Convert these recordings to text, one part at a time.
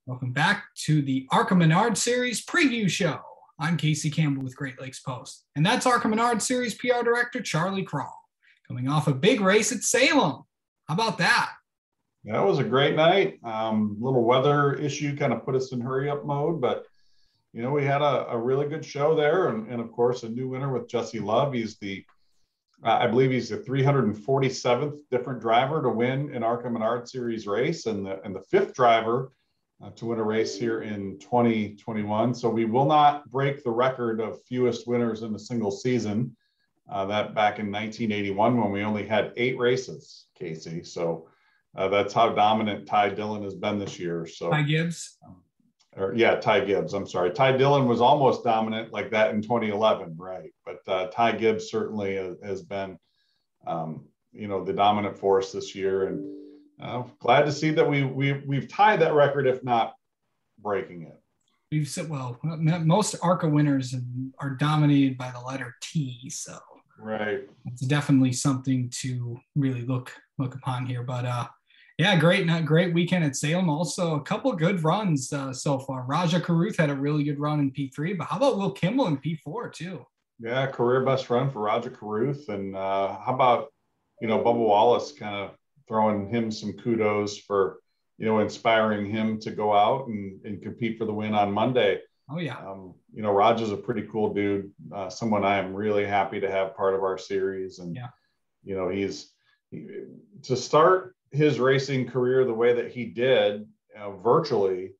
Welcome back to the ARCA Menards Series preview show. I'm Casey Campbell with Great Lakes Post, and that's ARCA Menards Series PR Director Charlie Crawl, coming off a big race at Salem. How about that? Yeah, it was a great night. Little weather issue kind of put us in hurry up mode, but we had a really good show there, and of course a new winner with Jesse Love. He's I believe he's the 347th different driver to win an ARCA Menards Series race, and the fifth driver to win a race here in 2021. So we will not break the record of fewest winners in a single season. That back in 1981 when we only had 8 races, Casey. So that's how dominant Ty Dillon has been this year. So Ty Gibbs. Ty Gibbs. I'm sorry. Ty Dillon was almost dominant like that in 2011, right? But Ty Gibbs certainly has been, the dominant force this year, and glad to see that we've tied that record, if not breaking it. We've said, well, most ARCA winners are dominated by the letter T, so right, it's definitely something to really look upon here. But great weekend at Salem. Also, a couple good runs so far. Raja Caruth had a really good run in P3, but how about Will Kimball in P4 too? Yeah, career best run for Raja Caruth, and how about Bubba Wallace kind of throwing him some kudos for inspiring him to go out and compete for the win on Monday. Oh yeah. Raja's a pretty cool dude, someone I am really happy to have part of our series, and to start his racing career the way that he did, virtually,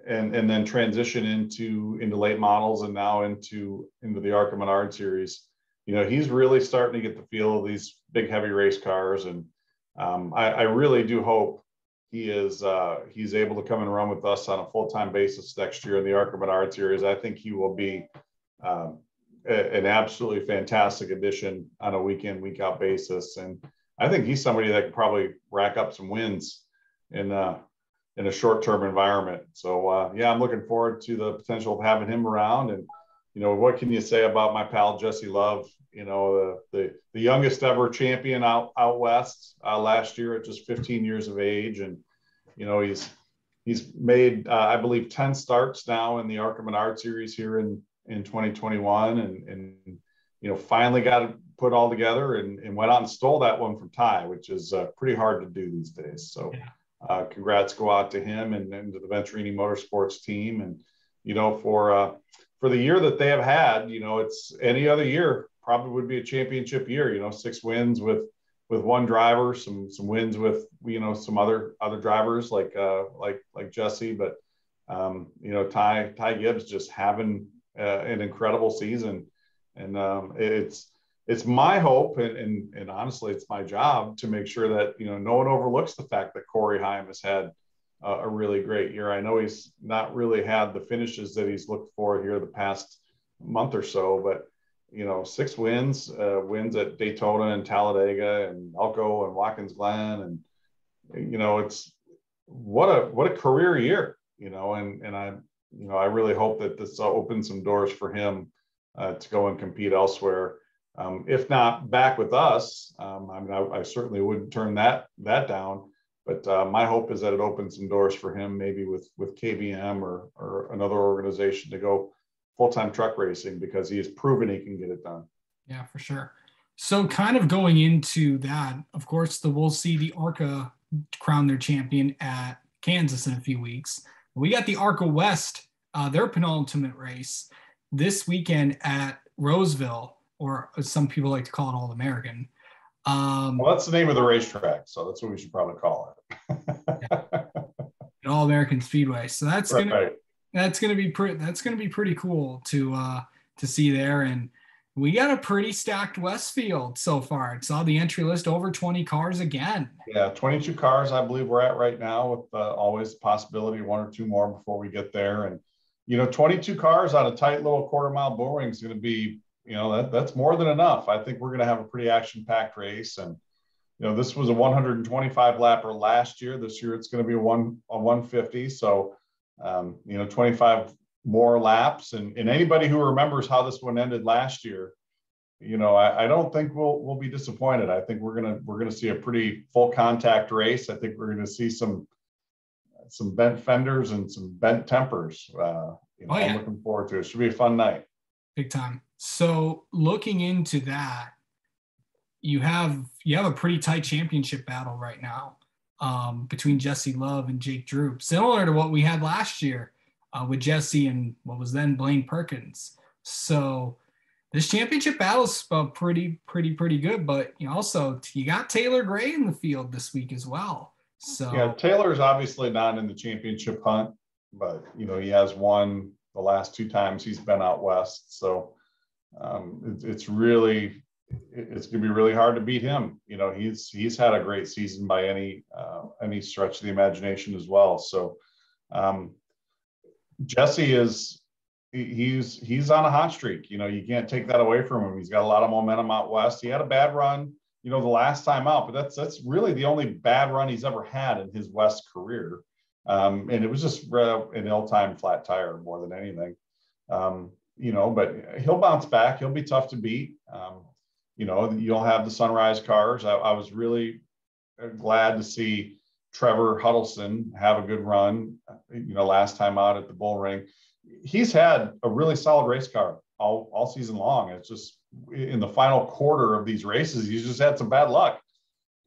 and then transition into late models and now into the ARCA Menards Series. He's really starting to get the feel of these big heavy race cars, and I really do hope he's able to come and run with us on a full-time basis next year in the ARCA Menards Series. I think he will be an absolutely fantastic addition on a week in, week out basis, and I think he's somebody that could probably rack up some wins in a short-term environment. So I'm looking forward to the potential of having him around. And what can you say about my pal Jesse Love? The youngest ever champion out west last year at just 15 years of age, and he's made I believe 10 starts now in the ARCA Menards Series here in 2021, and finally got it put all together and went out and stole that one from Ty, which is pretty hard to do these days. So congrats go out to him and to the Venturini Motorsports team, and for the year that they have had, it's any other year probably would be a championship year. 6 wins with one driver, some wins with some other drivers like Jesse, but Ty Gibbs just having an incredible season, and it's my hope, and honestly it's my job to make sure that no one overlooks the fact that Corey Heim has had a really great year. I know he's not really had the finishes that he's looked for here the past month or so, but 6 wins at Daytona and Talladega and Elko and Watkins Glen, and it's what a career year, and I really hope that this opens some doors for him to go and compete elsewhere, if not back with us. I certainly wouldn't turn that down. But my hope is that it opens some doors for him, maybe with KBM or another organization, to go full-time truck racing, because he has proven he can get it done. Yeah, for sure. So kind of going into that, of course, we'll see the ARCA crown their champion at Kansas in a few weeks. We got the ARCA West, their penultimate race this weekend at Roseville, or as some people like to call it, All-American. Well, that's the name of the racetrack, so that's what we should probably call it. All-American Speedway. So that's gonna be pretty cool to see there. And we got a pretty stacked West field so far. It's all the entry list, over 20 cars again. Yeah, 22 cars I believe we're at right now, with always the possibility of 1 or 2 more before we get there. And 22 cars on a tight little quarter-mile bull ring is going to be, that's more than enough. I think we're going to have a pretty action-packed race. And this was a 125 lapper last year. This year it's going to be a 150. So 25 more laps, and anybody who remembers how this one ended last year, I don't think we'll be disappointed. I think we're gonna see a pretty full contact race. I think we're gonna see some some bent fenders and some bent tempers. Oh I'm yeah, looking forward to it. It should be a fun night. big time. So looking into that, you have a pretty tight championship battle right now, between Jesse Love and Jake Drew, similar to what we had last year, with Jesse and what was then Blaine Perkins. So this championship battle is pretty good. But also you got Taylor Gray in the field this week as well. Yeah, So Taylor's obviously not in the championship hunt, but he has won the last two times he's been out west. So it's going to be really hard to beat him. He's had a great season by any stretch of the imagination as well. So Jesse he's on a hot streak. You can't take that away from him. He's got a lot of momentum out west. He had a bad run, the last time out, but that's really the only bad run he's ever had in his West career. And it was just an ill-timed flat tire more than anything. But he'll bounce back. He'll be tough to beat. You'll have the Sunrise cars. I was really glad to see Trevor Huddleston have a good run, last time out at the Bull Ring. He's had a really solid race car all season long. It's just in the final quarter of these races, he's just had some bad luck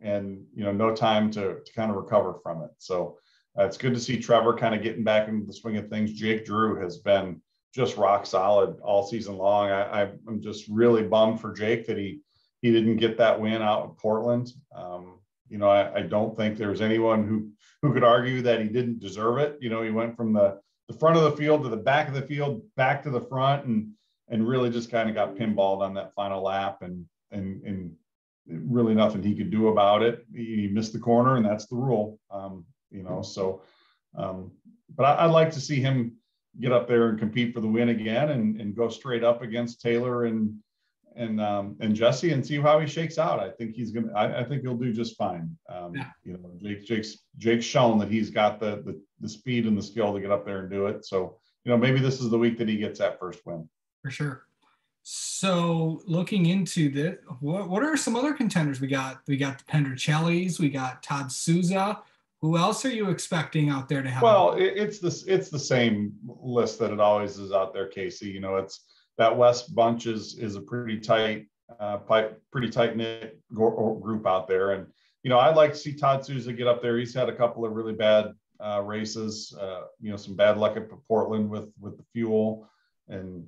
and, no time to kind of recover from it. So it's good to see Trevor kind of getting back into the swing of things. Jake Drew has been just rock solid all season long. I'm just really bummed for Jake that he didn't get that win out in Portland. I don't think there's anyone who could argue that he didn't deserve it. He went from the front of the field to the back of the field, back to the front, and really just kind of got pinballed on that final lap, and really nothing he could do about it. He missed the corner, and that's the rule. But I'd like to see him get up there and compete for the win again, and go straight up against Taylor and Jesse, and see how he shakes out. I think I think he'll do just fine. Jake's shown that he's got the speed and the skill to get up there and do it. So, maybe this is the week that he gets that first win. for sure. So looking into this, what are some other contenders we got? We got the Pendricellis, we got Todd Souza. Who else are you expecting out there to have? Well, it's the same list that it always is out there, Casey. It's that West bunch is a pretty tight knit group out there, and I'd like to see Todd Souza get up there. He's had a couple of really bad races, some bad luck at Portland with the fuel, and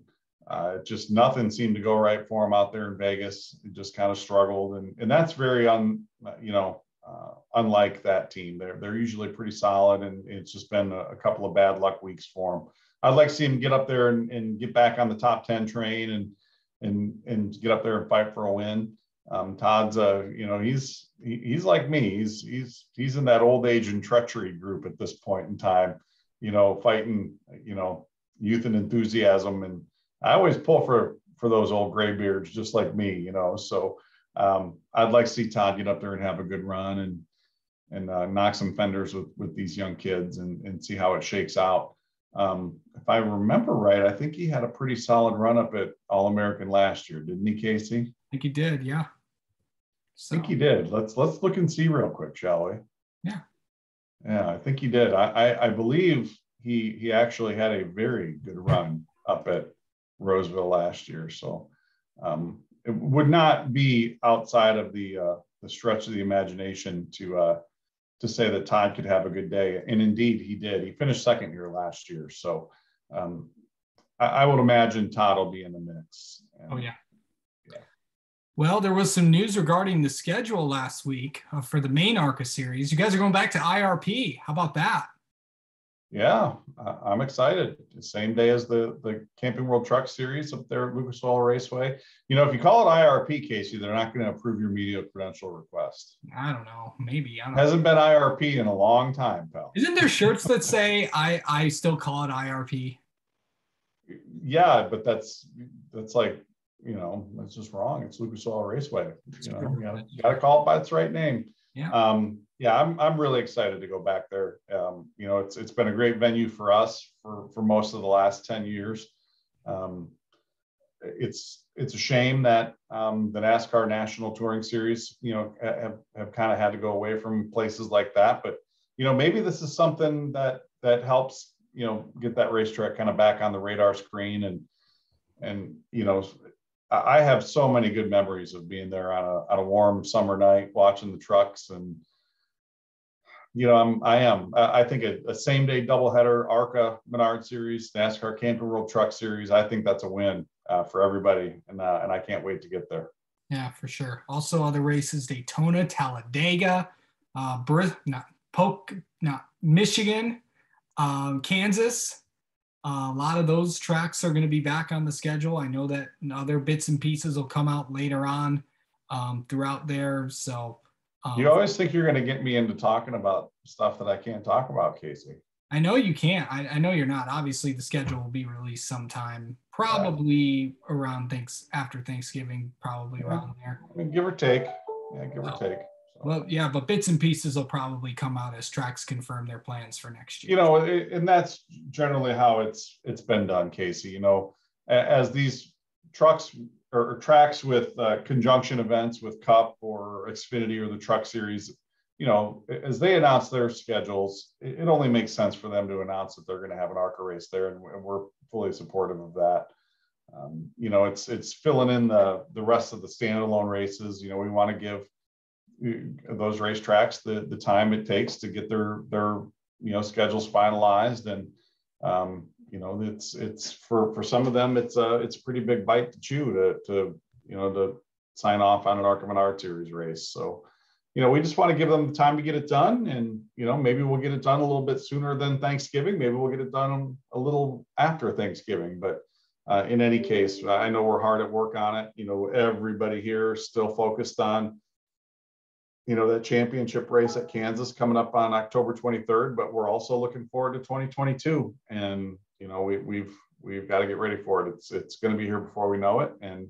just nothing seemed to go right for him out there in Vegas. It just kind of struggled, and that's very unlike that team. They're usually pretty solid, and it's just been a couple of bad luck weeks for him. I'd like to see him get up there and get back on the top 10 train and get up there and fight for a win. Todd's he's like me. He's in that old age and treachery group at this point in time, fighting, youth and enthusiasm. And I always pull for those old graybeards just like me, so I'd like to see Todd get up there and have a good run and knock some fenders with these young kids and see how it shakes out. If I remember right, I think he had a pretty solid run up at All-American last year, didn't he, Casey? I think he did, yeah. So. I think he did. Let's look and see real quick, shall we? Yeah. Yeah, I think he did. I believe he actually had a very good run up at Roseville last year. So it would not be outside of the stretch of the imagination to say that Todd could have a good day. And indeed he did. He finished second here last year. So I would imagine Todd will be in the mix. Oh yeah. Well, there was some news regarding the schedule last week for the main ARCA series. You guys are going back to IRP. How about that? Yeah, I'm excited. The same day as the Camping World Truck Series up there at Lucas Oil Raceway. If you call it IRP, Casey, they're not going to approve your media credential request. I don't know. Maybe. I don't Hasn't been IRP in a long time, pal. Isn't there shirts that say I still call it IRP? Yeah, but that's like, that's just wrong. It's Lucas Oil Raceway. You gotta call it by its right name. Yeah. I'm really excited to go back there. It's been a great venue for us for most of the last 10 years. It's a shame that the NASCAR National Touring Series, have kind of had to go away from places like that. But maybe this is something that helps, get that racetrack kind of back on the radar screen. And I have so many good memories of being there on a warm summer night, watching the trucks. And, I think a same day doubleheader, ARCA Menards Series, NASCAR Camping World Truck Series, I think that's a win for everybody. And I can't wait to get there. Yeah, for sure. Also other races, Daytona, Talladega, Michigan, Kansas. A lot of those tracks are going to be back on the schedule. I know that other bits and pieces will come out later on throughout there. So you always think you're going to get me into talking about stuff that I can't talk about, Casey. I know you can't. I know you're not. Obviously, the schedule will be released sometime, probably around after Thanksgiving, probably around there. I mean, give or take. Yeah, give or take. So. Well, yeah, but bits and pieces will probably come out as tracks confirm their plans for next year. And that's generally how it's been done, Casey. As these trucks or tracks with conjunction events with Cup or Xfinity or the Truck Series, as they announce their schedules, it only makes sense for them to announce that they're going to have an ARCA race there, and we're fully supportive of that. It's filling in the rest of the standalone races. We want to give those racetracks the time it takes to get their schedules finalized, and it's for some of them it's a pretty big bite to chew to sign off on an ARCA Menards Series race. So we just want to give them the time to get it done, and maybe we'll get it done a little bit sooner than Thanksgiving. Maybe we'll get it done a little after Thanksgiving, but in any case, I know we're hard at work on it. Everybody here is still focused on that championship race at Kansas coming up on October 23rd, but we're also looking forward to 2022. And, we've got to get ready for it. It's going to be here before we know it. And,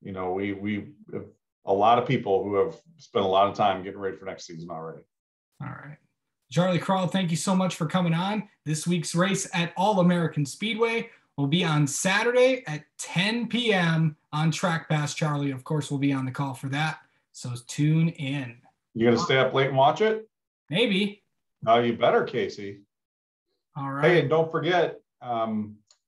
we have a lot of people who have spent a lot of time getting ready for next season already. All right. Charlie Krall, thank you so much for coming on. This week's race at All American Speedway will be on Saturday at 10 p.m. on Track Pass. Charlie, of course, will be on the call for that. So tune in. You gonna stay up late and watch it? Maybe. No, you better, Casey. All right. Hey, and don't forget,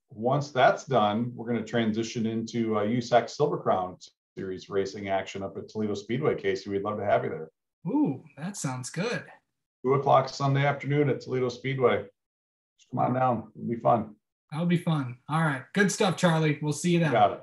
once that's done, we're going to transition into USAC Silver Crown Series racing action up at Toledo Speedway. Casey, we'd love to have you there. Ooh, that sounds good. 2:00 Sunday afternoon at Toledo Speedway. Just come on down. It'll be fun. That'll be fun. All right. Good stuff, Charlie. We'll see you then. Got it.